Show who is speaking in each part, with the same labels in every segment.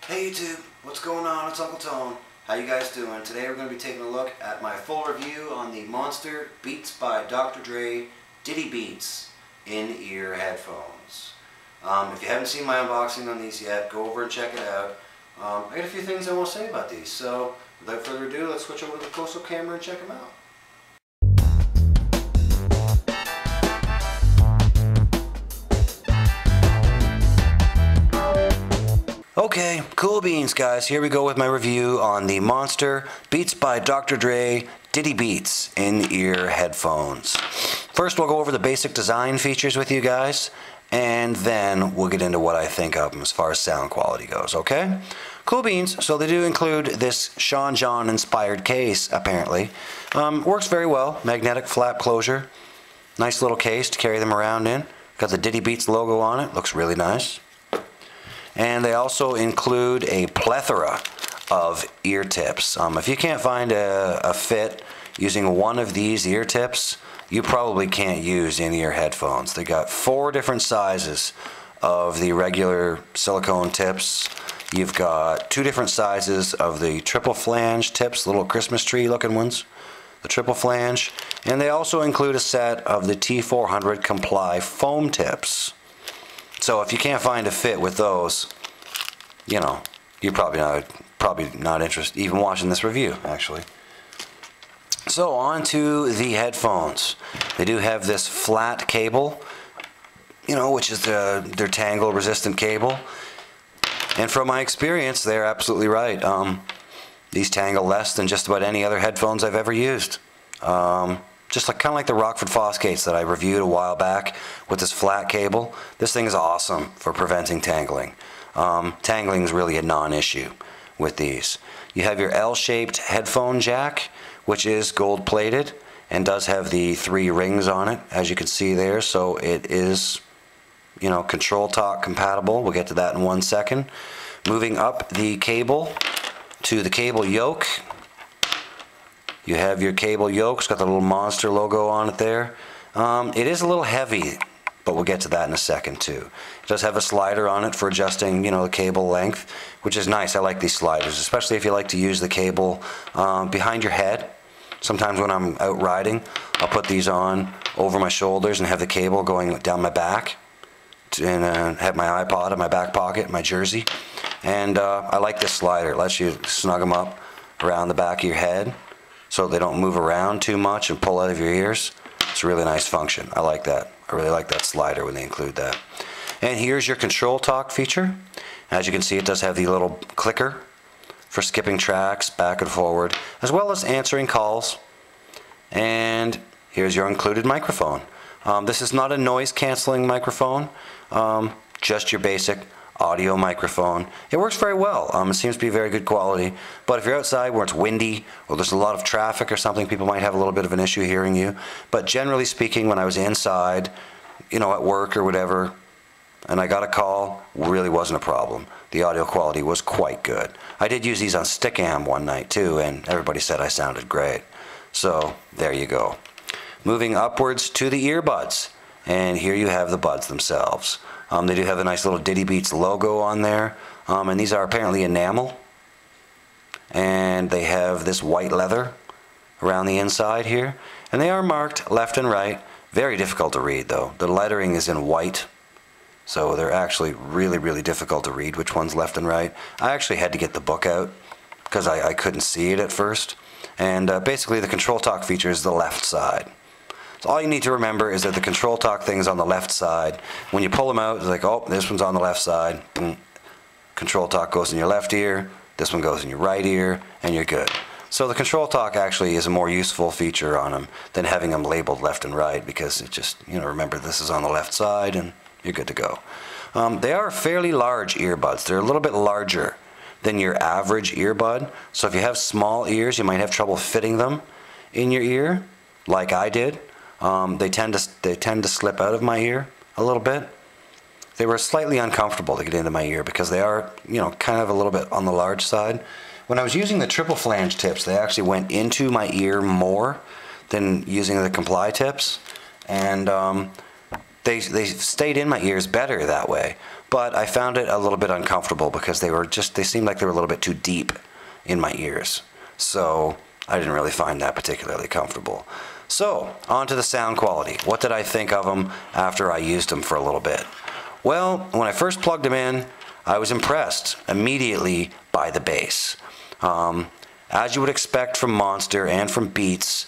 Speaker 1: Hey YouTube, what's going on? It's Uncle Tone. How you guys doing? Today we're going to be taking a look at my full review on the Monster Beats by Dr. Dre Diddy Beats in-ear headphones. If you haven't seen my unboxing on these yet, go over and check it out. I got a few things I want to say about these, so without further ado, let's switch over to the close-up camera and check them out. Okay, cool beans guys, here we go with my review on the Monster Beats by Dr. Dre Diddy Beats in-ear headphones. First we'll go over the basic design features with you guys, and then we'll get into what I think of them as far as sound quality goes, okay? Cool beans, so they do include this Sean John inspired case apparently. Works very well, magnetic flap closure, nice little case to carry them around in. Got the Diddy Beats logo on it, looks really nice. And they also include a plethora of ear tips. If you can't find a fit using one of these ear tips, you probably can't use in-ear headphones. They got 4 different sizes of the regular silicone tips. You've got 2 different sizes of the triple flange tips, little Christmas tree looking ones, the triple flange. And they also include a set of the T400 Comply foam tips. So if you can't find a fit with those, you know, you're probably not interested even watching this review, actually. So on to the headphones. They do have this flat cable, you know, which is their tangle resistant cable. And from my experience, they're absolutely right. These tangle less than just about any other headphones I've ever used. Just like kind of like the Rockford Fosgates that I reviewed a while back with this flat cable. This thing is awesome for preventing tangling. Tangling is really a non-issue with these. You have your L-shaped headphone jack, which is gold plated and does have the 3 rings on it, as you can see there. So it is, you know, control talk compatible. We'll get to that in 1 second. Moving up the cable to the cable yoke. You have your cable yoke. It's got the little Monster logo on it there. It is a little heavy, but we'll get to that in a second too. It does have a slider on it for adjusting, you know, the cable length, which is nice. I like these sliders, especially if you like to use the cable behind your head. Sometimes when I'm out riding, I'll put these on over my shoulders and have the cable going down my back, and have my iPod in my back pocket, my jersey. And I like this slider. It lets you snug them up around the back of your head, so they don't move around too much and pull out of your ears. It's a really nice function. I like that. I really like that slider when they include that. And here's your control talk feature. As you can see, it does have the little clicker for skipping tracks back and forward, as well as answering calls. And here's your included microphone. This is not a noise canceling microphone, just your basic audio microphone. It works very well. It seems to be very good quality, but if you're outside where it's windy or there's a lot of traffic or something, people might have a little bit of an issue hearing you. But generally speaking, when I was inside, you know, at work or whatever, and I got a call, really wasn't a problem. The audio quality was quite good. I did use these on Stickam one night too, and everybody said I sounded great. So there you go. Moving upwards to the earbuds, and here you have the buds themselves. They do have a nice little Diddy Beats logo on there, and these are apparently enamel, and they have this white leather around the inside here, and they are marked left and right. Very difficult to read though. The lettering is in white, so they're actually really difficult to read which one's left and right. I actually had to get the book out because I couldn't see it at first, and basically the control talk feature is the left side. So all you need to remember is that the control talk thing is on the left side. When you pull them out, it's like, oh, this one's on the left side. Boom. Control talk goes in your left ear, this one goes in your right ear, and you're good. So the control talk actually is a more useful feature on them than having them labeled left and right, because it just, you know, remember this is on the left side and you're good to go. They are fairly large earbuds. They're a little bit larger than your average earbud. So if you have small ears, you might have trouble fitting them in your ear, like I did. They tend to slip out of my ear a little bit. They were slightly uncomfortable to get into my ear because they are, you know, kind of a little bit on the large side. When I was using the triple flange tips, they actually went into my ear more than using the Comply tips, and they stayed in my ears better that way. but I found it a little bit uncomfortable because they seemed like they were a little bit too deep in my ears. So I didn't really find that particularly comfortable. So, on to the sound quality. What did I think of them after I used them for a little bit? Well, when I first plugged them in, I was impressed immediately by the bass. As you would expect from Monster and from Beats,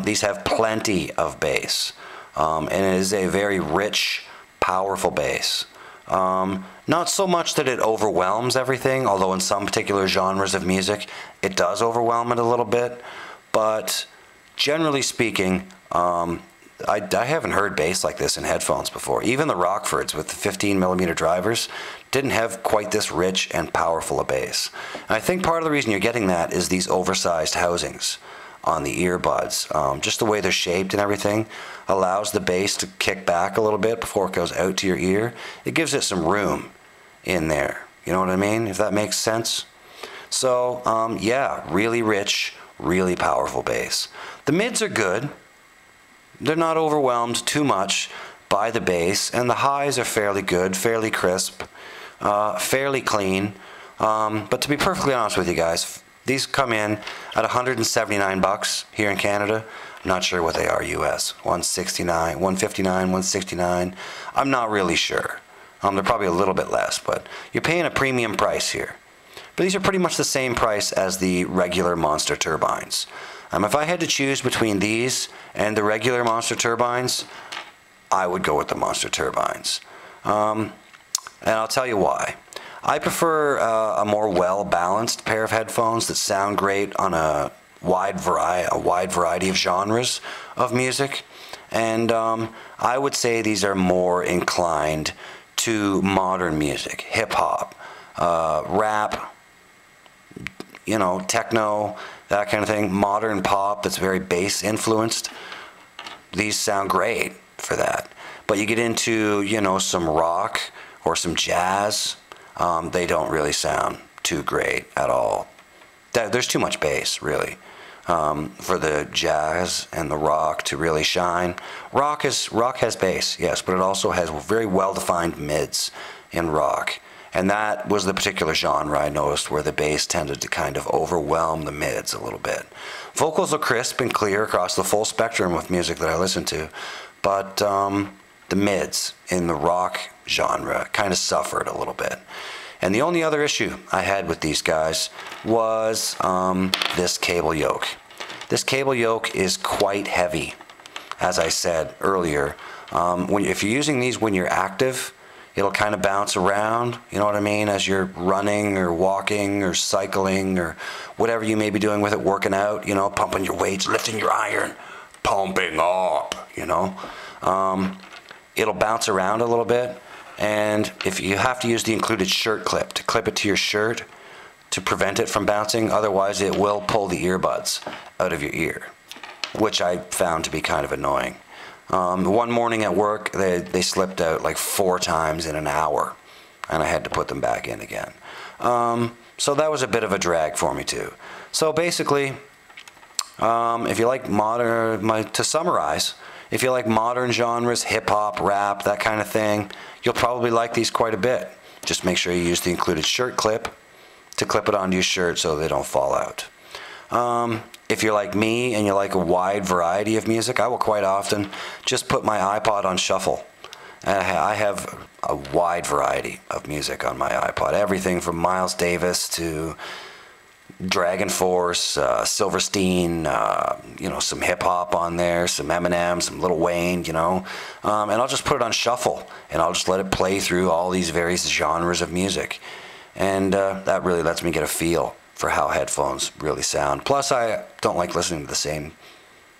Speaker 1: these have plenty of bass. And it is a very rich, powerful bass. Not so much that it overwhelms everything, although in some particular genres of music, it does overwhelm it a little bit. But generally speaking, I haven't heard bass like this in headphones before. Even the Rockfords with the 15mm drivers didn't have quite this rich and powerful a bass. And I think part of the reason you're getting that is these oversized housings on the earbuds. Just the way they're shaped and everything allows the bass to kick back a little bit before it goes out to your ear. It gives it some room in there. You know what I mean? If that makes sense. So, yeah, really rich, really powerful bass. The mids are good. They're not overwhelmed too much by the bass, and the highs are fairly good, fairly crisp, fairly clean. But to be perfectly honest with you guys, these come in at $179 here in Canada. I'm not sure what they are US. 169, 159, 169. I'm not really sure. They're probably a little bit less, but you're paying a premium price here. But these are pretty much the same price as the regular Monster turbines. If I had to choose between these and the regular Monster turbines, I would go with the Monster turbines. And I'll tell you why. I prefer a more well-balanced pair of headphones that sound great on a wide variety of genres of music. And I would say these are more inclined to modern music, hip-hop, rap, you know, techno, that kind of thing, modern pop that's very bass influenced. These sound great for that. But you get into, you know, some rock or some jazz, they don't really sound too great at all. There's too much bass, really, for the jazz and the rock to really shine. Rock has bass, yes, but it also has very well-defined mids in rock. And that was the particular genre I noticed where the bass tended to kind of overwhelm the mids a little bit. Vocals are crisp and clear across the full spectrum of music that I listen to, but the mids in the rock genre kind of suffered a little bit. And the only other issue I had with these guys was this cable yoke. This cable yoke is quite heavy, as I said earlier. If you're using these when you're active, it'll kind of bounce around, you know what I mean, as you're running or walking or cycling or whatever you may be doing with it, working out, you know, pumping your weights, lifting your iron, pumping up, you know. It'll bounce around a little bit, and if you have to use the included shirt clip to clip it to your shirt to prevent it from bouncing, otherwise it will pull the earbuds out of your ear, which I found to be kind of annoying. One morning at work, they slipped out like 4 times in an hour, and I had to put them back in again. So that was a bit of a drag for me too. So basically, if you like to summarize, if you like modern genres, hip-hop, rap, that kind of thing, you'll probably like these quite a bit. Just make sure you use the included shirt clip to clip it onto your shirt so they don't fall out. If you're like me and you like a wide variety of music, I will quite often just put my iPod on shuffle. I have a wide variety of music on my iPod. Everything from Miles Davis to Dragon Force, Silverstein, you know, some hip-hop on there, some Eminem, some Lil Wayne, you know. And I'll just put it on shuffle, and I'll just let it play through all these various genres of music. And that really lets me get a feel for how headphones really sound. Plus, I don't like listening to the same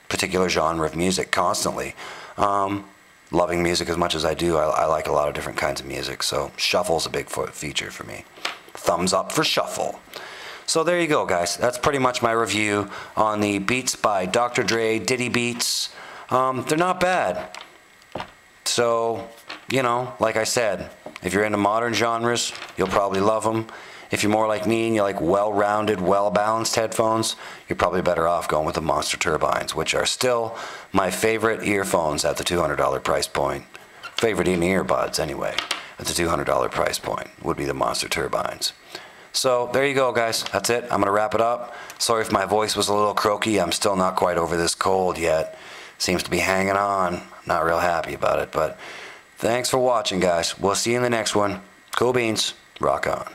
Speaker 1: particular genre of music constantly. Loving music as much as I do, I like a lot of different kinds of music, so shuffle's a big feature for me. Thumbs up for shuffle. So there you go, guys. That's pretty much my review on the Beats by Dr. Dre Diddy Beats. They're not bad. So, you know, like I said, if you're into modern genres, you'll probably love them. If you're more like me and you like well-rounded, well-balanced headphones, you're probably better off going with the Monster Turbines, which are still my favorite earphones at the $200 price point. Favorite in earbuds, anyway. at the $200 price point would be the Monster turbines. So there you go, guys. That's it. I'm going to wrap it up. Sorry if my voice was a little croaky. I'm still not quite over this cold yet. Seems to be hanging on. Not real happy about it, but thanks for watching, guys. We'll see you in the next one. Cool beans. Rock on.